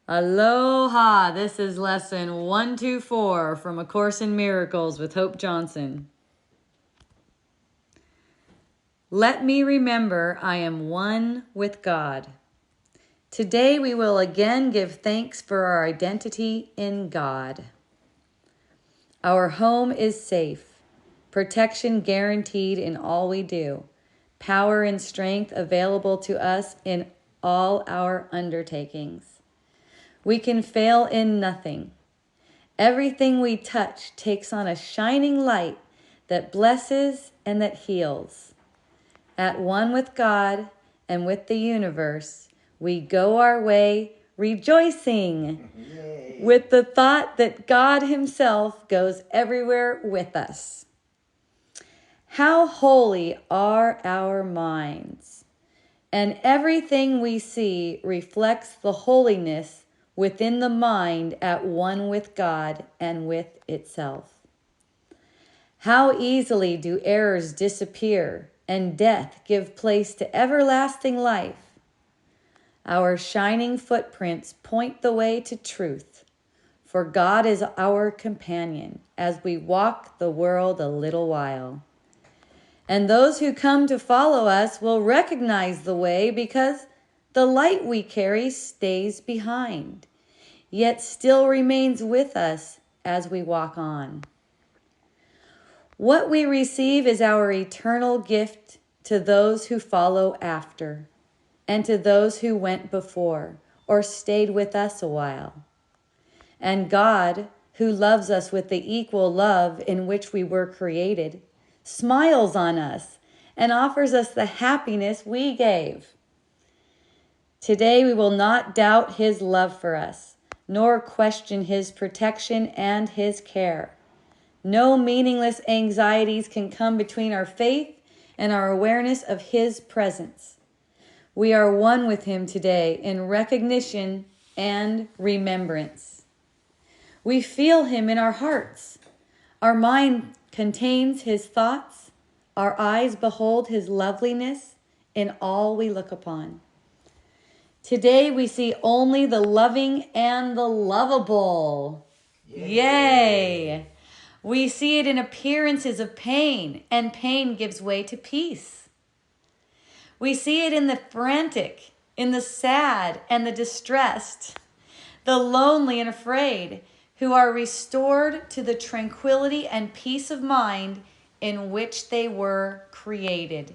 Aloha! This is lesson 124 from A Course in Miracles with Hope Johnson. Let me remember I am one with God. Today we will again give thanks for our identity in God. Our home is safe, protection guaranteed in all we do, power and strength available to us in all our undertakings. We can fail in nothing. Everything we touch takes on a shining light that blesses and that heals. At one with God and with the universe, we go our way rejoicing with the thought that God Himself goes everywhere with us. How holy are our minds, and everything we see reflects the holiness within the mind at one with God and with itself. How easily do errors disappear and death give place to everlasting life. Our shining footprints point the way to truth, for God is our companion as we walk the world a little while. And those who come to follow us will recognize the way because the light we carry stays behind, yet still remains with us as we walk on. What we receive is our eternal gift to those who follow after, and to those who went before or stayed with us a while. And God, who loves us with the equal love in which we were created, smiles on us and offers us the happiness we gave. Today we will not doubt His love for us, nor question His protection and His care. No meaningless anxieties can come between our faith and our awareness of His presence. We are one with Him today in recognition and remembrance. We feel Him in our hearts. Our mind contains His thoughts. Our eyes behold His loveliness in all we look upon. Today we see only the loving and the lovable. Yay! We see it in appearances of pain, and pain gives way to peace. We see it in the frantic, in the sad and the distressed, the lonely and afraid, who are restored to the tranquility and peace of mind in which they were created.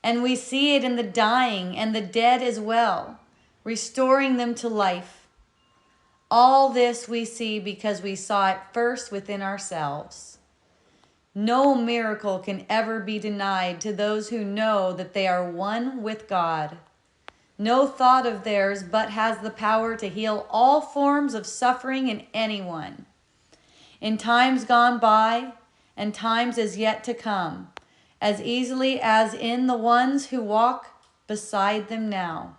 And we see it in the dying and the dead as well, restoring them to life. All this we see because we saw it first within ourselves. No miracle can ever be denied to those who know that they are one with God. No thought of theirs but has the power to heal all forms of suffering in anyone. In times gone by and times as yet to come, as easily as in the ones who walk beside them now.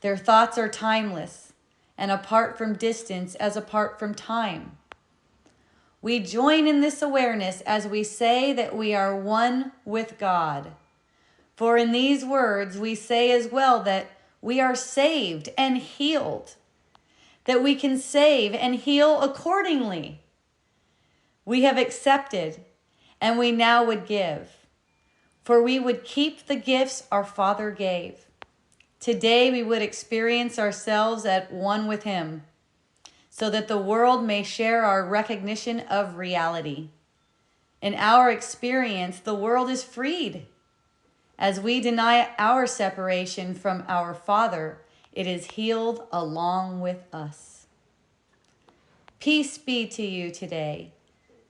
Their thoughts are timeless and apart from distance as apart from time. We join in this awareness as we say that we are one with God. For in these words we say as well that we are saved and healed, that we can save and heal accordingly. We have accepted, and we now would give, for we would keep the gifts our Father gave. Today we would experience ourselves at one with Him, so that the world may share our recognition of reality. In our experience, the world is freed. As we deny our separation from our Father, it is healed along with us. Peace be to you today.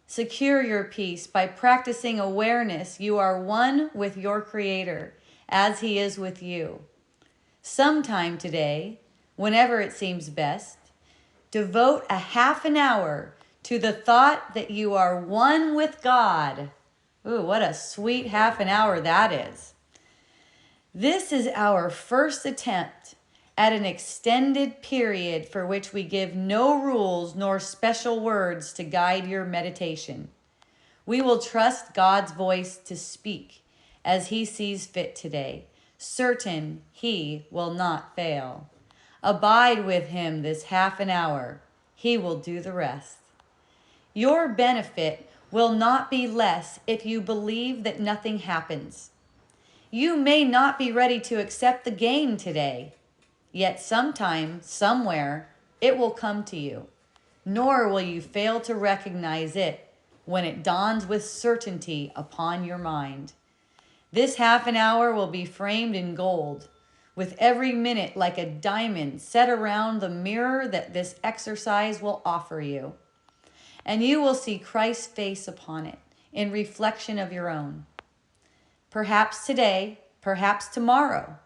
Secure your peace by practicing awareness you are one with your Creator, as He is with you. Sometime today, whenever it seems best, devote a half an hour to the thought that you are one with God. Ooh, what a sweet half an hour that is. This is our first attempt at an extended period for which we give no rules nor special words to guide your meditation. We will trust God's voice to speak as He sees fit today, certain He will not fail. Abide with him this half an hour. He will do the rest. Your benefit will not be less if you believe that nothing happens. You may not be ready to accept the gain today, yet sometime, somewhere, it will come to you, nor will you fail to recognize it when it dawns with certainty upon your mind. This half an hour will be framed in gold, with every minute like a diamond set around the mirror that this exercise will offer you. And you will see Christ's face upon it in reflection of your own. Perhaps today, perhaps tomorrow,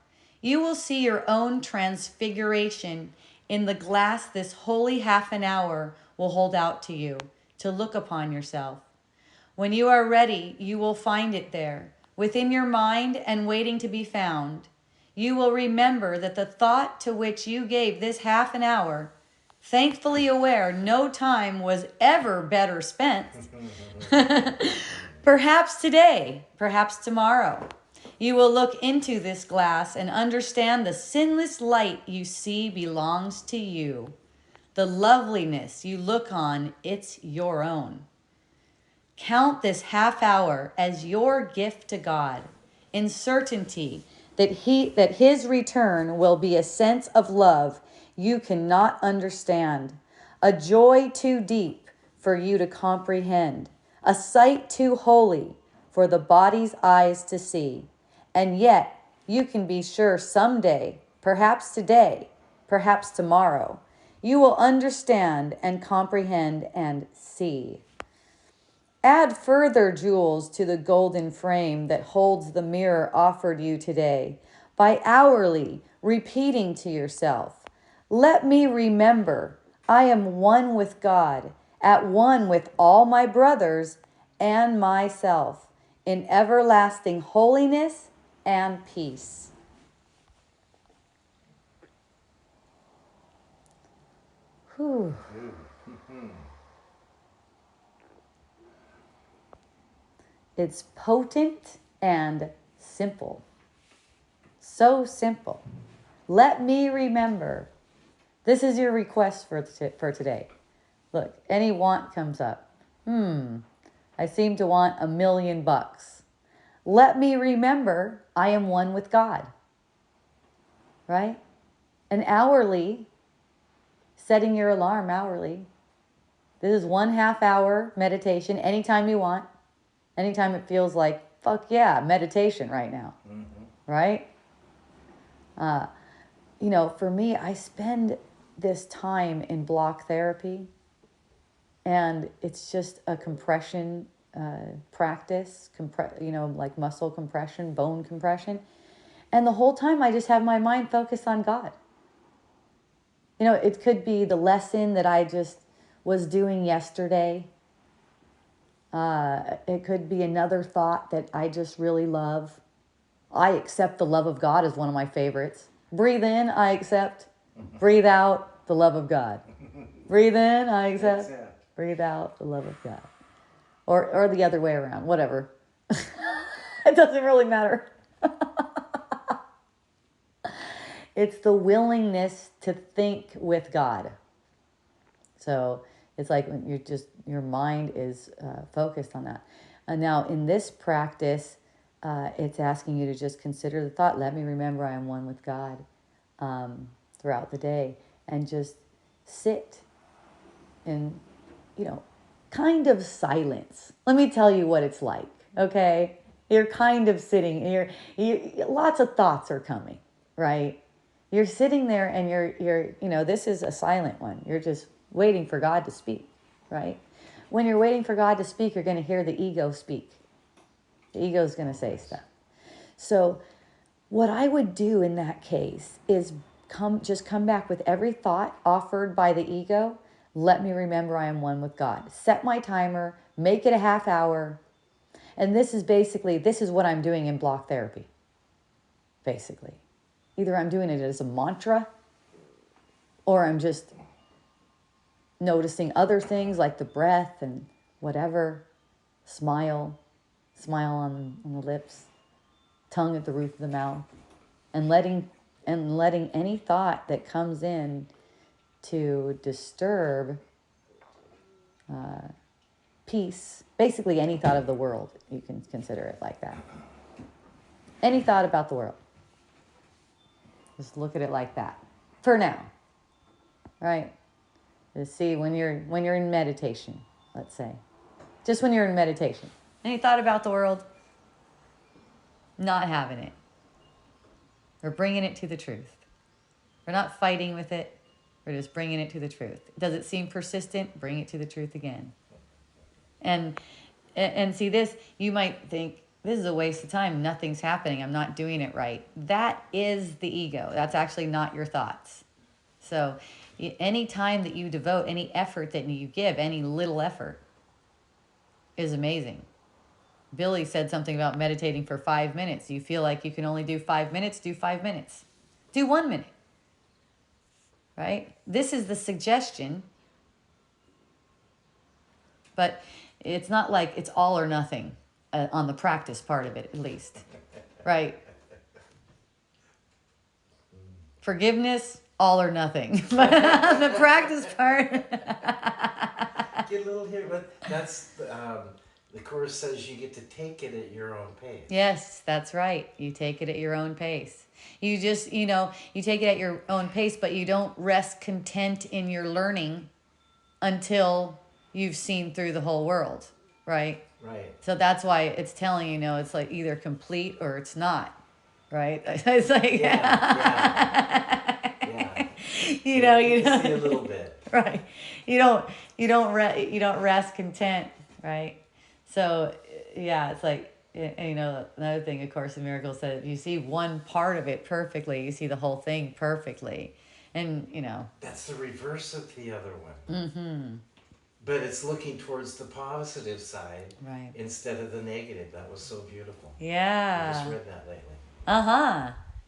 you will see your own transfiguration in the glass this holy half an hour will hold out to you to look upon yourself. When you are ready, you will find it there, within your mind and waiting to be found. You will remember that the thought to which you gave this half an hour, thankfully aware no time was ever better spent, perhaps today, perhaps tomorrow, you will look into this glass and understand the sinless light you see belongs to you. The loveliness you look on, it's your own. Count this half hour as your gift to God, in certainty that his return will be a sense of love you cannot understand, a joy too deep for you to comprehend, a sight too holy for the body's eyes to see. And yet, you can be sure someday, perhaps today, perhaps tomorrow, you will understand and comprehend and see. Add further jewels to the golden frame that holds the mirror offered you today by hourly repeating to yourself, let me remember I am one with God, at one with all my brothers and myself, in everlasting holiness and peace. Whew. It's potent and simple. So simple. Let me remember. This is your request for today. Look, any want comes up. I seem to want $1 million. Let me remember I am one with God. Right? And hourly, setting your alarm hourly. This is 1/2 hour meditation anytime you want. Anytime it feels like, fuck yeah, meditation right now. Right? For me, I spend this time in block therapy, and it's just a compression practice, like muscle compression, bone compression. And the whole time I just have my mind focused on God. It could be the lesson that I just was doing yesterday. It could be another thought that I just really love. I accept the love of God is one of my favorites. Breathe in, I accept. Breathe out, the love of God. Breathe in, I accept. Breathe out, the love of God. Or the other way around, whatever. It doesn't really matter. It's the willingness to think with God. So it's like when your mind is focused on that. And now in this practice, it's asking you to just consider the thought, let me remember I am one with God throughout the day. And just sit in, kind of silence. Let me tell you what it's like, okay? You're kind of sitting, lots of thoughts are coming, right? You're sitting there and you're this is a silent one. You're just waiting for God to speak, right? When you're waiting for God to speak, you're going to hear the ego speak. The ego is going to say stuff. So what I would do in that case is come back with every thought offered by the ego. Let me remember I am one with God. Set my timer, make it a half hour. And this is what I'm doing in block therapy, basically. Either I'm doing it as a mantra, or I'm just noticing other things like the breath and whatever. Smile on the lips, tongue at the roof of the mouth, and letting and letting any thought that comes in to disturb peace, basically any thought of the world, you can consider it like that. Any thought about the world. Just look at it like that. For now. Right? Just see when you're in meditation, let's say. Just when you're in meditation. Any thought about the world? Not having it. We're bringing it to the truth. We're not fighting with it. We're just bringing it to the truth. Does it seem persistent? Bring it to the truth again. And see this, you might think, this is a waste of time. Nothing's happening. I'm not doing it right. That is the ego. That's actually not your thoughts. So any time that you devote, any effort that you give, any little effort is amazing. Billy said something about meditating for 5 minutes. You feel like you can only do 5 minutes, do 5 minutes. Do 1 minute. Right? This is the suggestion. But it's not like it's all or nothing on the practice part of it, at least. Right? Forgiveness, all or nothing. But on the practice part... Get a little here, but that's... the Course says you get to take it at your own pace. Yes, that's right. You take it at your own pace. You just, you take it at your own pace, but you don't rest content in your learning until you've seen through the whole world, right? Right. So that's why it's telling you, it's like either complete or it's not, right? It's like, yeah. you see a little bit, right? You don't rest content, right? So yeah, it's like, another thing, of Course in Miracles said, if you see one part of it perfectly, you see the whole thing perfectly, and that's the reverse of the other one. Mm-hmm. But it's looking towards the positive side, right, instead of the negative. That was so beautiful. Yeah. I just read that lately.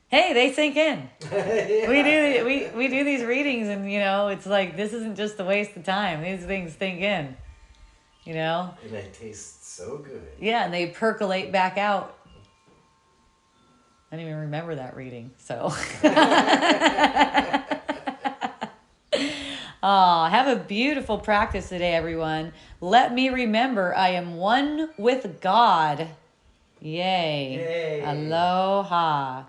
Hey, they sink in. Yeah. We do these readings, and it's like, this isn't just a waste of time. These things sink in. And it tastes so good. Yeah, and they percolate back out. I don't even remember that reading, so. Have a beautiful practice today, everyone. Let me remember I am one with God. Yay. Yay. Aloha.